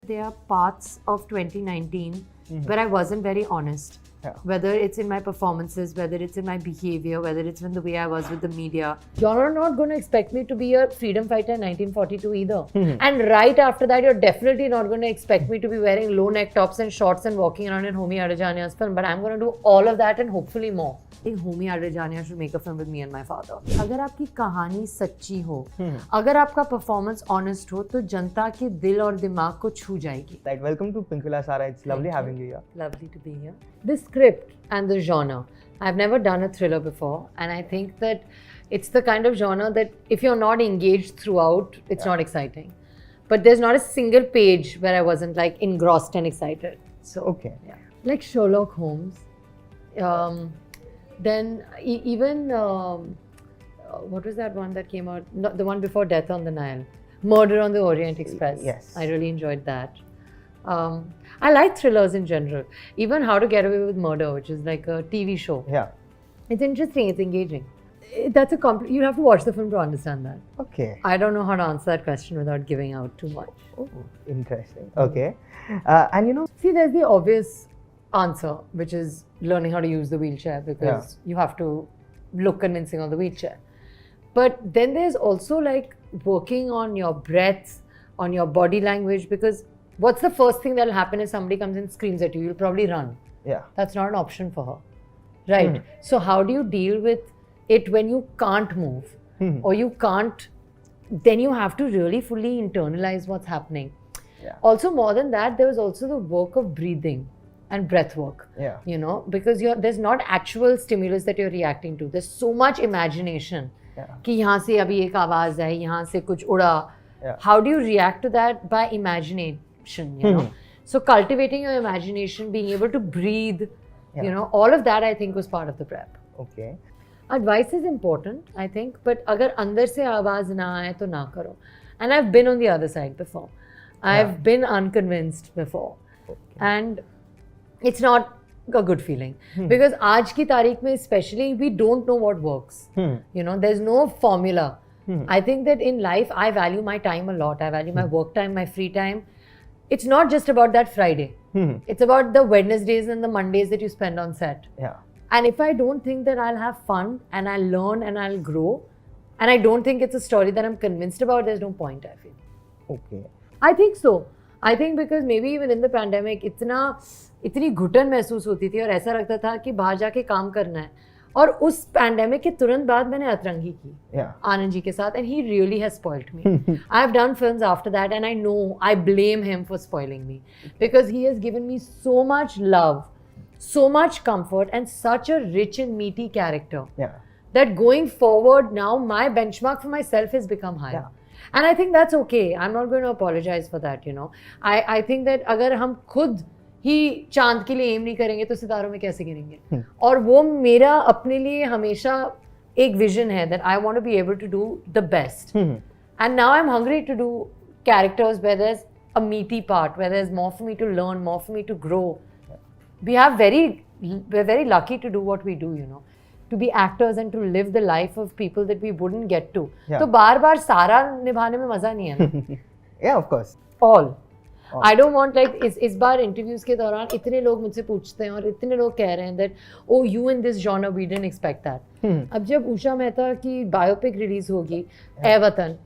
there are parts of 2019 where I wasn't very honest. Yeah. Whether it's in my performances, whether it's in my behavior, whether it's in the way I was with the media. You're not going to expect me to be a freedom fighter in 1942 either. And right after that, you're definitely not going to expect me to be wearing low neck tops and shorts and walking around in Homi Adajania's film. But I'm going to do all of that and hopefully more. I think Homi Adajania should make a film with me and my father. अगर आपकी कहानी सच्ची हो, अगर आपका performance honest हो, तो जनता के दिल और दिमाग को छू जाएगी. Right, welcome to Pinkula Sara. It's lovely having you here. Lovely to be here. The script and the genre. I've never done a thriller before, and I think that it's the kind of genre that if you're not engaged throughout, it's not exciting. But there's not a single page where I wasn't like engrossed and excited. So Okay. yeah, like Sherlock Holmes. Then even what was that one that came out? Not the one before Death on the Nile, Murder on the Orient Express. Yes. I really enjoyed that. I like thrillers in general. Even How to Get Away with Murder, which is like a TV show. Yeah. It's interesting. It's engaging. That's you have to watch the film to understand that. Okay. I don't know how to answer that question without giving out too much. Oh, interesting. Okay. And you know, See, there's the obvious answer, which is learning how to use the wheelchair because you have to look convincing on the wheelchair. But then there's also like working on your breath, on your body language, because what's the first thing that'll happen if somebody comes and screams at you? You'll probably run. yeah. That's not an option for her. Right? So how do you deal with it when you can't move or you can't, then you have to really fully internalize what's happening. Yeah. Also, more than that, there was also the work of breathing and breath work. Yeah. You know, because there's not actual stimulus that you're reacting to. There's so much imagination. Yeah. कि यहाँ से अभी एक आवाज है, यहाँ से कुछ उड़ा. Yeah. How do you react to that? By imagination, you know. So cultivating your imagination, being able to breathe, you know, all of that I think was part of the prep. Okay. Advice is important, I think, but अगर अंदर से आवाज ना आए तो ना करो. And I've been on the other side before. I've been unconvinced before. And it's not a good feeling. Because आज की तारीख में especially, we don't know what works. You know, there's no formula. I think that in life, I value my time a lot. I value my work time, my free time. It's not just about that Friday. It's about the Wednesdays and the Mondays that you spend on set. Yeah. And if I don't think that I'll have fun and I'll learn and I'll grow, and I don't think it's a story that I'm convinced about, there's no point, I feel. Okay. I think so. I think because maybe even in the pandemic, इतनी घुटन महसूस होती थी और ऐसा लगता था कि बाहर जाके काम करना है. और उस पैंडेमिक के तुरंत बाद मैंने अतरंगी की आनंद जी के साथ, and he really has spoiled me. I've done films after that and I know I blame him for spoiling me because he has given me so much love, so much comfort and such a rich and meaty character that going forward now my benchmark for myself has become higher. And I think that's okay. I'm not going to apologize for that, you know. I think that अगर हम खुद ही चांद के लिए M नहीं करेंगे तो सितारों में कैसे गिरेंगे. और वो मेरा अपने लिए हमेशा एक विजन है that I want to be able to do the best. And now I'm hungry to do characters where there's a meaty part, where there's more for me to learn, more for me to grow. We're very lucky to do what we do, you know. To be actors and to live the life of people that we wouldn't get to. तो बार-बार सारा निभाने में मजा नहीं है ना. Yeah, of course. All. I don't want like इस बार interviews के दौरान इतने लोग मुझसे पूछते हैं और इतने लोग कह रहे हैं that oh you in this genre we didn't expect that. अब जब उषा मेहता की बायोपिक रिलीज होगी ए वतन,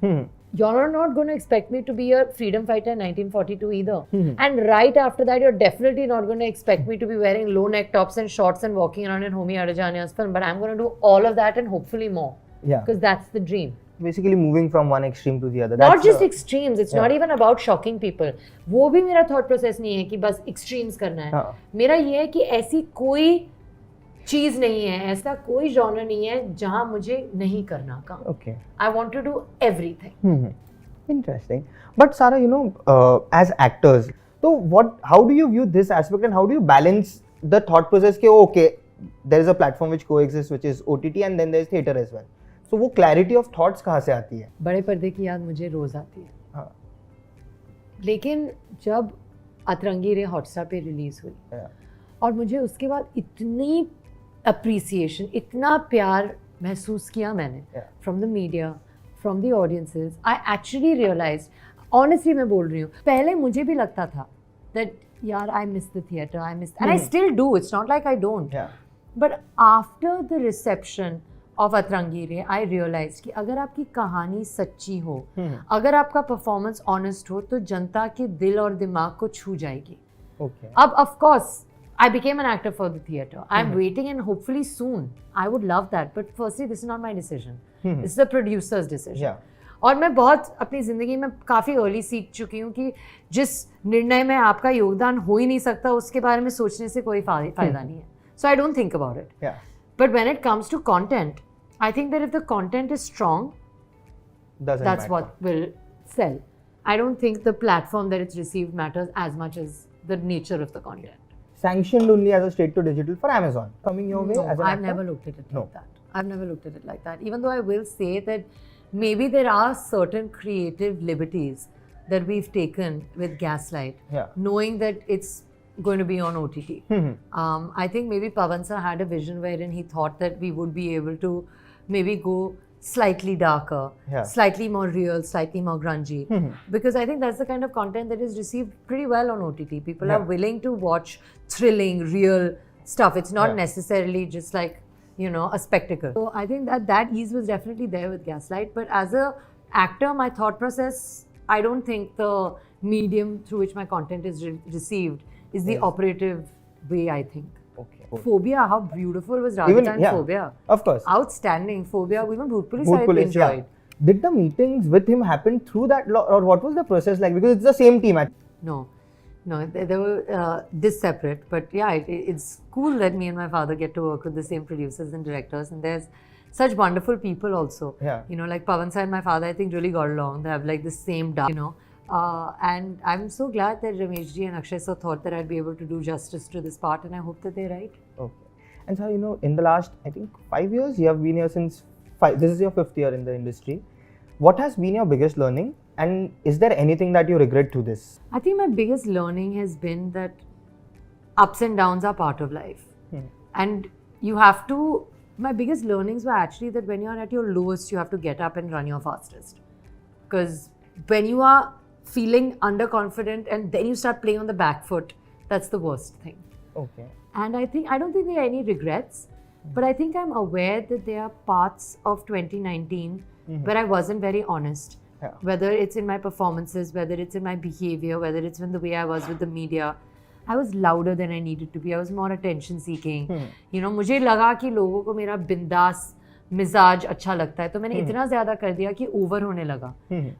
you're not going to expect me to be a freedom fighter in 1942 either. And right after that, you're definitely not going to expect me to be wearing low neck tops and shorts and walking around in Homi Adajania's film. But I'm going to do all of that and hopefully more. Yeah. Because that's the dream. Basically moving from one extreme to the other. Not just extremes. It's not even about shocking people. वो भी मेरा thought process नहीं है कि बस extremes करना है. मेरा ये है कि ऐसी कोई चीज नहीं है, ऐसा कोई genre नहीं है जहाँ मुझे नहीं करना काम. Okay. I want to do everything. Interesting. But Sara, you know, as actors, so how do you view this aspect and how do you balance the thought process कि okay, there is a platform which coexists, which is OTT, and then there is theatre as well. So वो clarity of thoughts कहाँ से आती है? बड़े पर्दे की याद मुझे रोज आती है. हाँ. लेकिन जब अतरंगी रे हॉटस्टार पे रिलीज हुई और मुझे उसके बाद इतनी अप्रिसिएशन, इतना प्यार महसूस किया मैंने from the media, from the audiences, I actually realised honestly मैं बोल रही हूँ, पहले मुझे भी लगता था that यार I miss the theatre, I miss, and I still do, it's not like I don't. Yeah. But after the reception of Atrangi Re, I realized कि अगर आपकी कहानी सच्ची हो, अगर आपका परफॉर्मेंस ऑनेस्ट हो, तो जनता के दिल और दिमाग को छू जाएगी. Okay. अब of course I became an actor for the theatre. I'm waiting, and hopefully soon I would love that. But firstly, this is not my decision. This is the producer's decision. Yeah. और मैं बहुत अपनी ज़िंदगी में काफ़ी early सीख चुकी हूँ कि जिस निर्णय में आपका योगदान हो ही नहीं सकता, उसके बारे में सोचने से कोई फ़ायदा नहीं है. So I don't think about it. Yeah. But when it comes to content, I think that if the content is strong, Doesn't that's matter. what will sell. I don't think the platform that it's received matters as much as the nature of the content. Sanctioned only as a straight to digital for Amazon. Coming your way No, as an I've actor? never looked at it No. like that. I've never looked at it like that. Even though I will say that maybe there are certain creative liberties that we've taken with Gaslight, Yeah. knowing that it's going to be on OTT. I think maybe Pawan sir had a vision wherein he thought that we would be able to maybe go slightly darker, Yeah. slightly more real, slightly more grungy. Because I think that's the kind of content that is received pretty well on OTT. People are Yeah. willing to watch thrilling, real stuff. It's not Yeah. necessarily just like, you know, a spectacle. So I think that ease was definitely there with Gaslight. But as a actor, my thought process, I don't think the medium through which my content is received is the operative way, I think. Okay. Phobia, how beautiful was Even, Radhika and yeah, Phobia. of course. Outstanding. Phobia, even Bhoot Police Bhoot I Police, yeah. enjoyed. Did the meetings with him happen through that or what was the process like? Because it's the same team. No, they were this separate. But yeah, it's cool that me and my father get to work with the same producers and directors. And there's such wonderful people also. Yeah. You know, like Pawan sir and my father, I think really got along. They have like the same dark, you know. And I'm so glad that Ramesh ji and Akshay sir thought that I'd be able to do justice to this part, and I hope that they're right. Okay. And so, you know, in the last, I think, 5 years, you have been here since 5. This is your 5th year in the industry. What has been your biggest learning? And is there anything that you regret to this? I think my biggest learning has been that ups and downs are part of life. And you have to, my biggest learnings were actually that when you're at your lowest, you have to get up and run your fastest. Because when you are feeling underconfident and then you start playing on the back foot, that's the worst thing. Okay. And I don't think there are any regrets, but I think I'm aware that there are parts of 2019 where I wasn't very honest. Yeah. Whether it's in my performances, whether it's in my behavior, whether it's in the way I was with the media. I was louder than I needed to be. I was more attention seeking. You know, मुझे लगा कि लोगों को मेरा बिंदास मिजाज अच्छा लगता है, तो मैंने इतना ज़्यादा कर दिया कि ओवर होने लगा.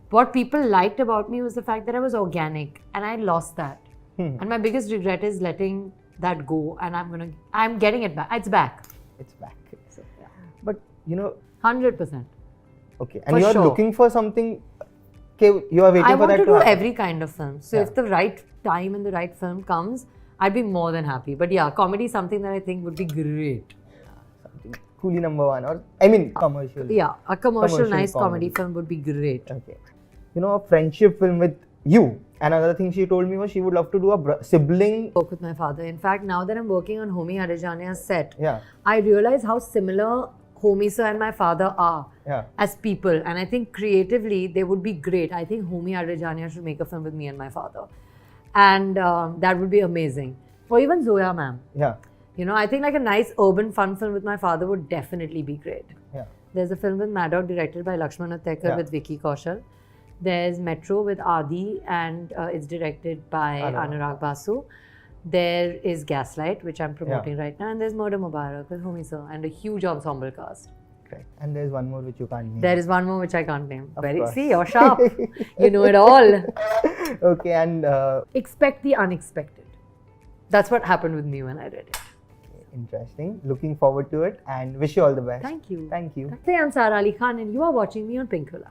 What people liked about me was the fact that I was organic, and I lost that. And my biggest regret is letting that go, and I'm getting it back. It's back. It's back. So, yeah. But, you know, 100%. okay. And For you are sure. looking for something, okay, you are waiting I for want that to to do happen. every kind of film. So if the right time and the right film comes, I'd be more than happy. But yeah, comedy is something that I think would be great. Something Coolie #1, or I mean commercial. Yeah, a commercial nice comedy. comedy film would be great. Okay. You know, a friendship film with you. And another thing she told me was she would love to do a sibling. Work with my father. In fact, now that I'm working on Homi Adejania's set, Yeah. I realize how similar Homi sir and my father are Yeah. as people. And I think creatively they would be great. I think Homi Adejania should make a film with me and my father. And that would be amazing. Or even Zoya ma'am. Yeah. You know, I think like a nice urban fun film with my father would definitely be great. Yeah. There's a film with Maddock directed by Lakshman Uttekar Yeah. with Vicky Kaushal. There's Metro with Adi, and it's directed by Anurag Basu. There is Gaslight, which I'm promoting right now. And there's Murder Mubarak with Homi sir, and a huge ensemble cast. Correct. And there's one more which you can't name. There is one more which I can't name. course. See, you're sharp. You know it all. Okay, and Expect the unexpected. That's what happened with me when I read it. interesting. Looking forward to it and wish you all the best. Thank you. Thank you. I'm Sara Ali Khan, and you are watching me on Pinkvilla.